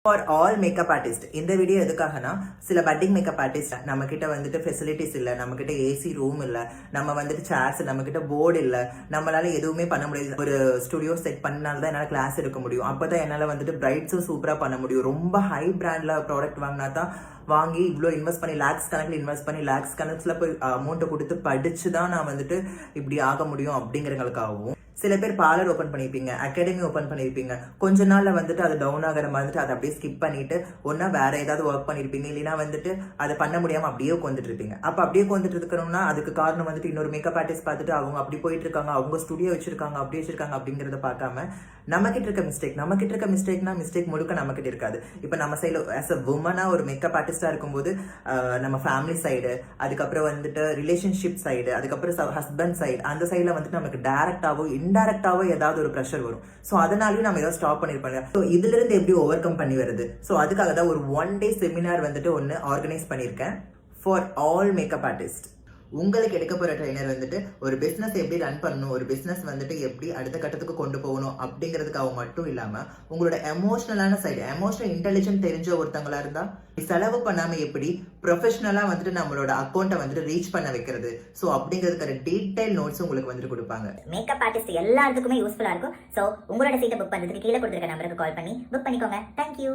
For all makeup artist இந்த video எதுக்காகனா சில பட்டிங் மேக்கப் ஆர்டிஸ்ட் நம்ம கிட்ட வந்துட்டு ஃபெசிலிட்டிஸ் இல்லை, நம்ம கிட்ட ஏசி ரூம் இல்லை, நம்ம வந்துட்டு சேர்ஸ், நம்ம கிட்ட போர்டு இல்லை, நம்மளால எதுவுமே பண்ண முடியாது. ஒரு ஸ்டுடியோ செட் பண்ணால்தான் என்னால் கிளாஸ் எடுக்க முடியும். அப்போதான் என்னால் வந்துட்டு பிரைட்ஸும் சூப்பராக பண்ண முடியும். ரொம்ப ஹை பிராண்ட்ல ப்ராடக்ட் வாங்கினா தான் வாங்கி இவ்வளோ இன்வெஸ்ட் பண்ணி லேக்ஸ் கணக்கில் இன்வெஸ்ட் பண்ணி லேக்ஸ் கணக்கில் போய் அமௌண்ட்டை கொடுத்து படிச்சு தான் நான் வந்துட்டு இப்படி ஆக முடியும் அப்படிங்கிறவங்களுக்காகவும். சில பேர் பார்லர் ஓப்பன் பண்ணியிருப்பீங்க, அகாடமி ஓப்பன் பண்ணியிருப்பீங்க, கொஞ்ச நாள்ல வந்துட்டு அது டவுன் ஆகிற மாதிரி அதை அப்படியே ஸ்கிப் பண்ணிட்டு ஒன்னா வேற ஏதாவது ஒர்க் பண்ணியிருப்பீங்க, இல்லைன்னா வந்துட்டு அதை பண்ண முடியாம அப்படியே உட்காந்துட்டு இருப்பீங்க. அப்ப அப்படியே உட்காந்துட்டு இருக்கணும்னா அதுக்கு காரணம் வந்துட்டு இன்னொரு மேக்கப் ஆர்டிஸ்ட் பார்த்துட்டு அவங்க அப்படி போயிட்டு இருக்காங்க, அவங்க ஸ்டுடியோ வச்சிருக்காங்க, அப்படி வச்சிருக்காங்க அப்படிங்கிறத பார்க்காம நம்ம கிட்ட இருக்க மிஸ்டேக்னா மிஸ்டேக் முழுக்க நம்ம கிட்ட இருக்காது. இப்ப நம்ம சைட்ல ஆஸ் அ உமனா ஒரு மேக்கப் ஆர்டிஸ்டா இருக்கும்போது நம்ம ஃபேமிலி சைடு, அதுக்கப்புறம் வந்துட்டு ரிலேஷன்ஷிப் சைடு, அதுக்கப்புறம் ஹஸ்பண்ட் சைடு, அந்த சைட்ல வந்துட்டு நமக்கு டைரக்டாவோ இன்டைரக்டாவோ ஏதாவது ஒரு ப்ரெஷர் வரும். ஸோ அதனாலயும் நம்ம ஏதாவது ஸ்டாப் பண்ணிருப்பாங்க. ஸோ இதுல இருந்து எப்படி ஓவர் கம் பண்ணி வருது, ஸோ அதுக்காக தான் ஒரு 1 day செமினார் வந்துட்டு ஒன்று ஆர்கனைஸ் பண்ணியிருக்கேன் ஃபார் ஆல் மேக்கப் ஆர்டிஸ்ட். உங்களுக்கு எடுக்க போற ட்ரைனர் வந்துட்டு ஒரு பிசினஸ் எப்படி ரன் பண்ணணும், ஒரு பிசினஸ் வந்துட்டு எப்படி அடுத்த கட்டத்துக்கு கொண்டு போகணும் அப்படிங்கிறதுக்காக மட்டும் இல்லாம உங்களோட எமோஷனலான சைடு, எமோஷனல் இன்டெலிஜென்ட் தெரிஞ்ச ஒருத்தங்களா இருந்தா செலவு பண்ணாம எப்படி ப்ரொஃபஷனலா வந்துட்டு நம்மளோட அக்கௌண்ட்டை வந்துட்டு ரீச் பண்ண வைக்கிறது, ஸோ அப்படிங்கிறதுக்கான டீடைல் நோட்ஸ் உங்களுக்கு வந்துட்டு கொடுப்பாங்க. மேக்கப் ஆர்டிஸ்ட் எல்லாத்துக்குமே யூஸ்ஃபுல்லா இருக்கும். ஸோ உங்களோட சீட்டை புக் பண்றதுக்கு கீழே கொடுத்துருக்க நம்பருக்கு கால் பண்ணி புக் பண்ணிக்கோங்க. தேங்க்யூ.